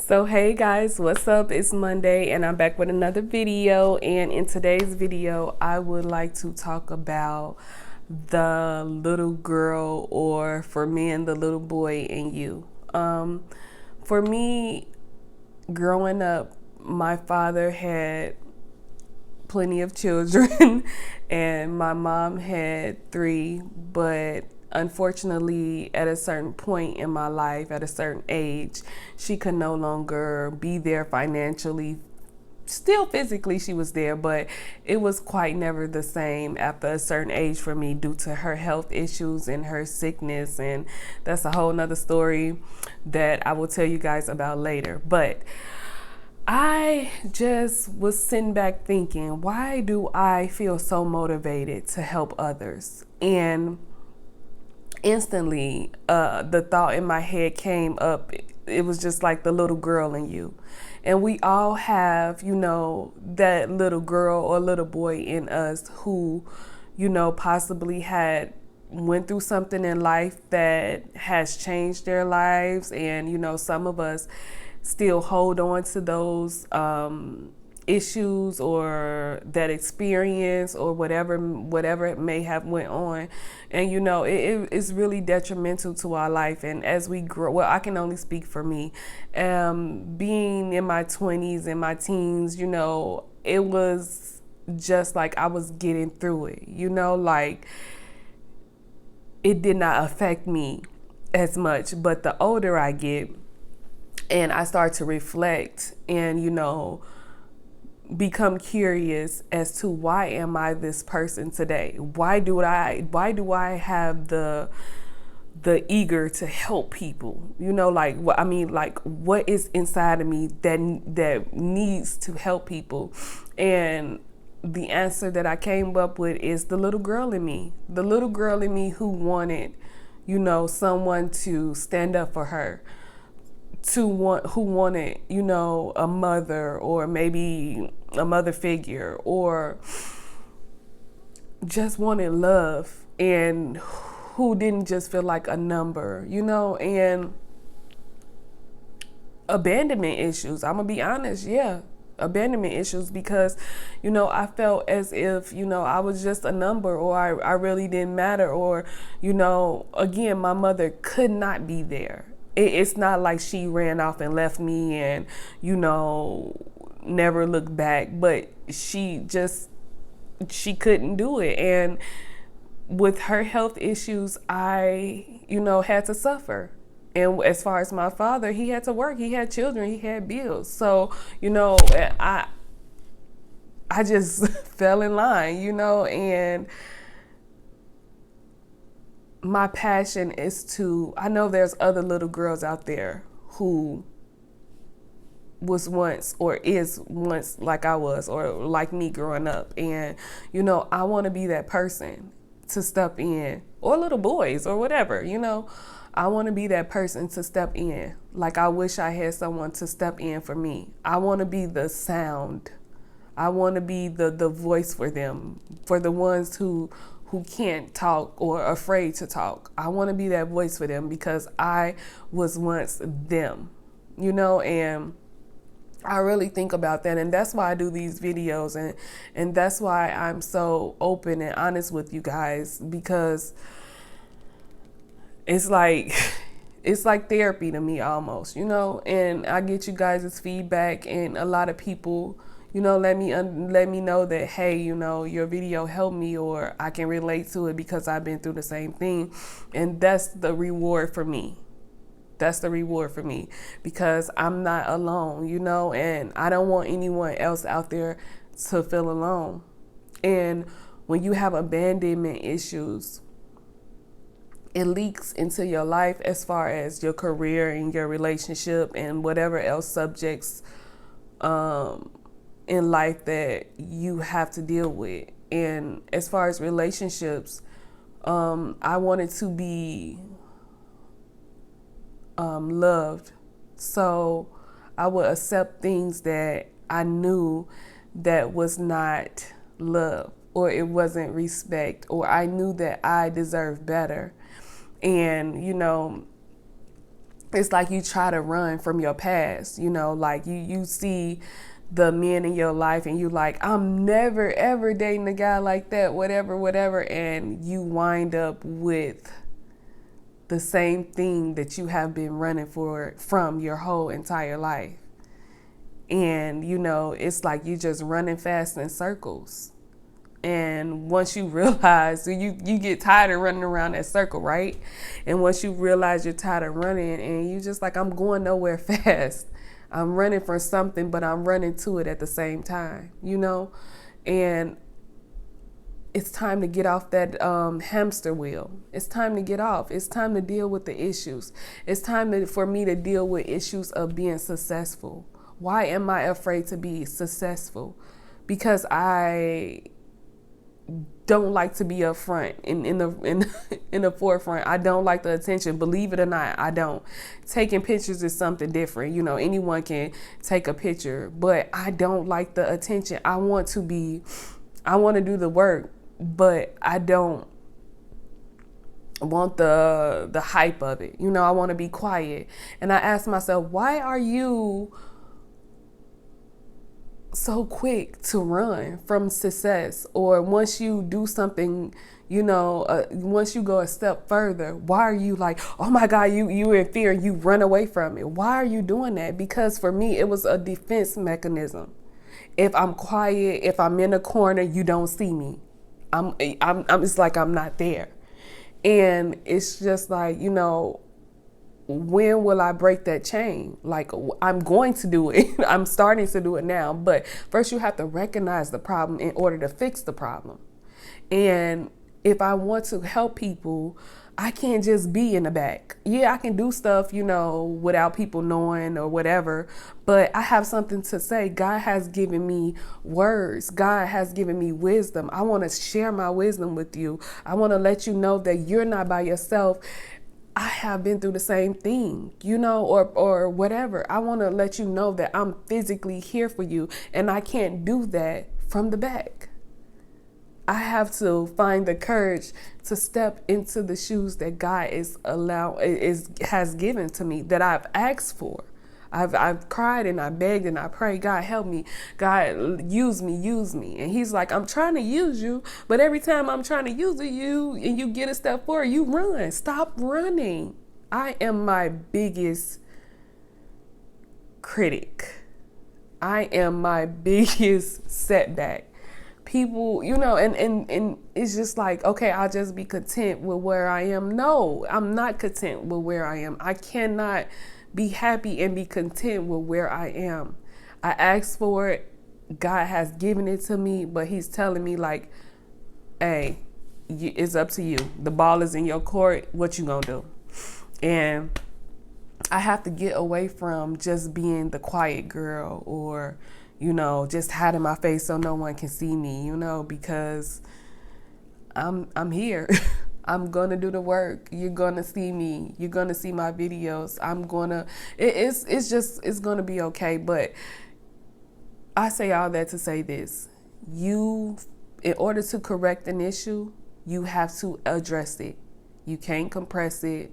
So hey guys, what's up? It's Monday and I'm back with another video, and in today's video I would like to talk about the little girl, or for men, the little boy in you. For me, growing up, my father had plenty of children and my mom had three, but unfortunately at a certain point in my life, at a certain age, she could no longer be there financially. Still physically she was there, but it was quite never the same after a certain age for me due to her health issues and her sickness, and that's a whole nother story that I will tell you guys about later. But I just was sitting back thinking, why do I feel so motivated to help others? And instantly, the thought in my head came up. It was just like the little girl in you. And we all have, that little girl or little boy in us who, possibly went through something in life that has changed their lives. And, some of us still hold on to those issues or that experience or whatever it may have went on, and it's really detrimental to our life. And as we grow, well, I can only speak for me, being in my 20s and my teens, it was just like I was getting through it, like it did not affect me as much. But the older I get and I start to reflect and, become curious as to why am I this person today? Why do I have the eager to help people? What is inside of me that needs to help people? And the answer that I came up with is the little girl in me. The little girl in me who wanted, someone to stand up for her, who wanted, a mother, or maybe a mother figure, or just wanted love, and who didn't just feel like a number, and abandonment issues. I'm gonna be honest, yeah. Abandonment issues, because I felt as if I was just a number, or I really didn't matter, or again, my mother could not be there. It's not like she ran off and left me and never looked back, but she couldn't do it. And with her health issues, I had to suffer. And as far as my father, he had to work, he had children, he had bills. So I just fell in line, and my passion is I know there's other little girls out there who was once or is once like I was, or like me growing up. And, I want to be that person to step in, or little boys or whatever, I want to be that person to step in. Like, I wish I had someone to step in for me. I want to be the sound. I want to be the voice for them, for the ones who can't talk or afraid to talk. I want to be that voice for them because I was once them, and I really think about that. And that's why I do these videos, and that's why I'm so open and honest with you guys, because it's like therapy to me almost, and I get you guys' feedback, and a lot of people let me know that, hey, your video helped me, or I can relate to it because I've been through the same thing. And that's the reward for me. That's the reward for me, because I'm not alone, and I don't want anyone else out there to feel alone. And when you have abandonment issues, it leaks into your life as far as your career and your relationship and whatever else subjects in life that you have to deal with. And as far as relationships, I wanted to be loved. So I would accept things that I knew that was not love, or it wasn't respect, or I knew that I deserved better. And, it's like you try to run from your past, like you see the men in your life and you like, I'm never ever dating a guy like that, whatever, and you wind up with the same thing that you have been running from your whole entire life. And it's like you just running fast in circles. And once you realize, you get tired of running around that circle, right? And once you realize you're tired of running and you just like, I'm going nowhere fast. I'm running for something, but I'm running to it at the same time, And it's time to get off that hamster wheel. It's time to get off. It's time to deal with the issues. It's time for me to deal with issues of being successful. Why am I afraid to be successful? Because I don't like to be up front in the forefront. I don't like the attention. Believe it or not, I don't. Taking pictures is something different. Anyone can take a picture, but I don't like the attention. I want to do the work, but I don't want the hype of it. I want to be quiet. And I ask myself, why are you so quick to run from success? Or once you do something, once you go a step further, why are you like, oh my God, you in fear, you run away from it? Why are you doing that? Because for me, it was a defense mechanism. If I'm quiet, if I'm in a corner, you don't see me. I'm it's like I'm not there. And it's just like, when will I break that chain? Like, I'm going to do it. I'm starting to do it now. But first you have to recognize the problem in order to fix the problem. And if I want to help people, I can't just be in the back. Yeah, I can do stuff, without people knowing or whatever, but I have something to say. God has given me words. God has given me wisdom. I want to share my wisdom with you. I want to let you know that you're not by yourself. I have been through the same thing, or whatever. I want to let you know that I'm physically here for you, and I can't do that from the back. I have to find the courage to step into the shoes that God has given to me, that I've asked for. I've cried and I begged and I prayed, God, help me. God, use me. And he's like, I'm trying to use you. But every time I'm trying to use you and you get a step forward, you run. Stop running. I am my biggest critic. I am my biggest setback. People, and it's just like, okay, I'll just be content with where I am. No, I'm not content with where I am. I cannot be happy and be content with where I am. I asked for it. God has given it to me, but he's telling me like, hey, it's up to you. The ball is in your court. What you gonna do? And I have to get away from just being the quiet girl or, just hiding my face so no one can see me, because I'm here. I'm going to do the work. You're going to see me. You're going to see my videos. It's going to be okay. But I say all that to say this. In order to correct an issue, you have to address it. You can't compress it,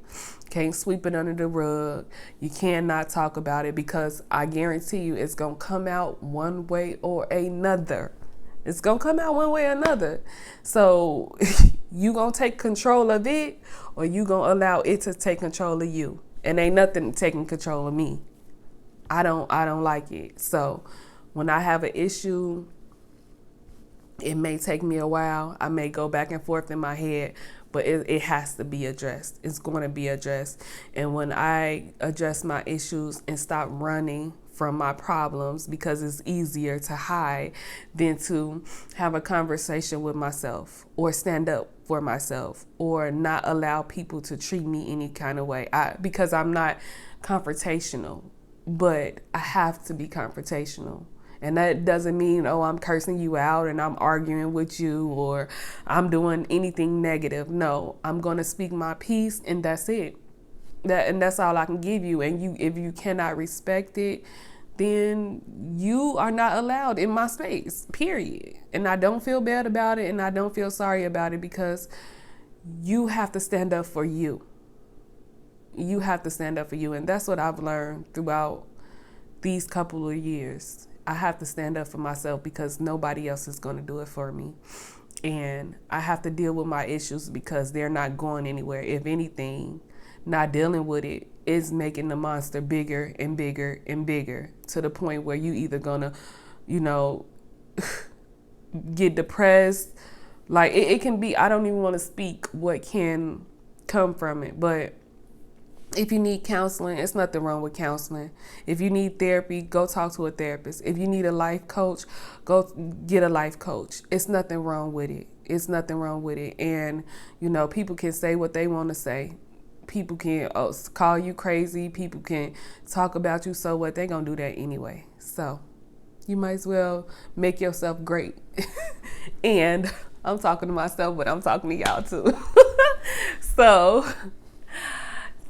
can't sweep it under the rug. You cannot talk about it, because I guarantee you it's going to come out one way or another. It's going to come out one way or another. So you going to take control of it, or you going to allow it to take control of you. And ain't nothing taking control of me. I don't like it. So when I have an issue, it may take me a while. I may go back and forth in my head, but it has to be addressed. It's going to be addressed. And when I address my issues and stop running from my problems, because it's easier to hide than to have a conversation with myself or stand up for myself or not allow people to treat me any kind of way. Because I'm not confrontational, but I have to be confrontational. And that doesn't mean, I'm cursing you out and I'm arguing with you or I'm doing anything negative. No, I'm going to speak my piece and that's it. And that's all I can give you. And if you cannot respect it, then you are not allowed in my space, period. And I don't feel bad about it and I don't feel sorry about it, because you have to stand up for you. you have to stand up for you. And that's what I've learned throughout these couple of years. I have to stand up for myself because nobody else is going to do it for me. And I have to deal with my issues because they're not going anywhere. If anything, not dealing with it is making the monster bigger and bigger and bigger, to the point where you either gonna, you know, get depressed. Like it can be, I don't even want to speak what can come from it, but if you need counseling, it's nothing wrong with counseling. If you need therapy, go talk to a therapist. If you need a life coach, go get a life coach. It's nothing wrong with it. It's nothing wrong with it. And, you know, people can say what they want to say. People can call you crazy. People can talk about you. So what? They going to do that anyway. So you might as well make yourself great. And I'm talking to myself, but I'm talking to y'all too. So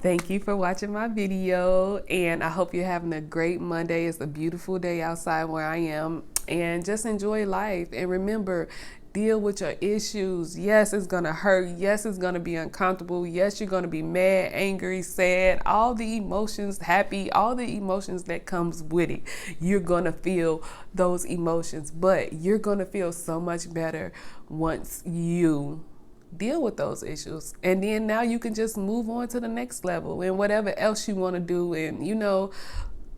thank you for watching my video, and I hope you're having a great Monday. It's a beautiful day outside where I am, and just enjoy life. And remember, deal with your issues. Yes, it's gonna hurt. Yes, it's gonna be uncomfortable. Yes, you're gonna be mad, angry, sad, all the emotions, happy, all the emotions that comes with it. You're gonna feel those emotions, but you're gonna feel so much better once you deal with those issues. And then now you can just move on to the next level and whatever else you want to do, and, you know,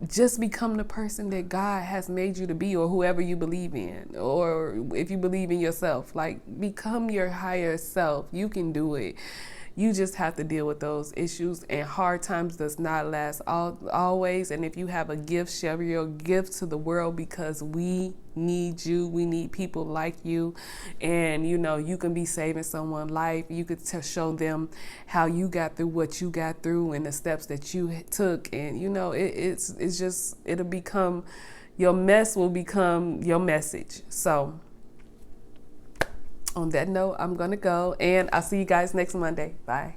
just become the person that God has made you to be, or whoever you believe in, or if you believe in yourself, like become your higher self. You can do it. You just have to deal with those issues, and hard times does not last always. And if you have a gift, share your gift to the world, because we need you. We need people like you. And, you know, you can be saving someone's life. You could show them how you got through what you got through and the steps that you took. And, you know, it's just, it'll become, your mess will become your message. So on that note, I'm going to go, and I'll see you guys next Monday. Bye.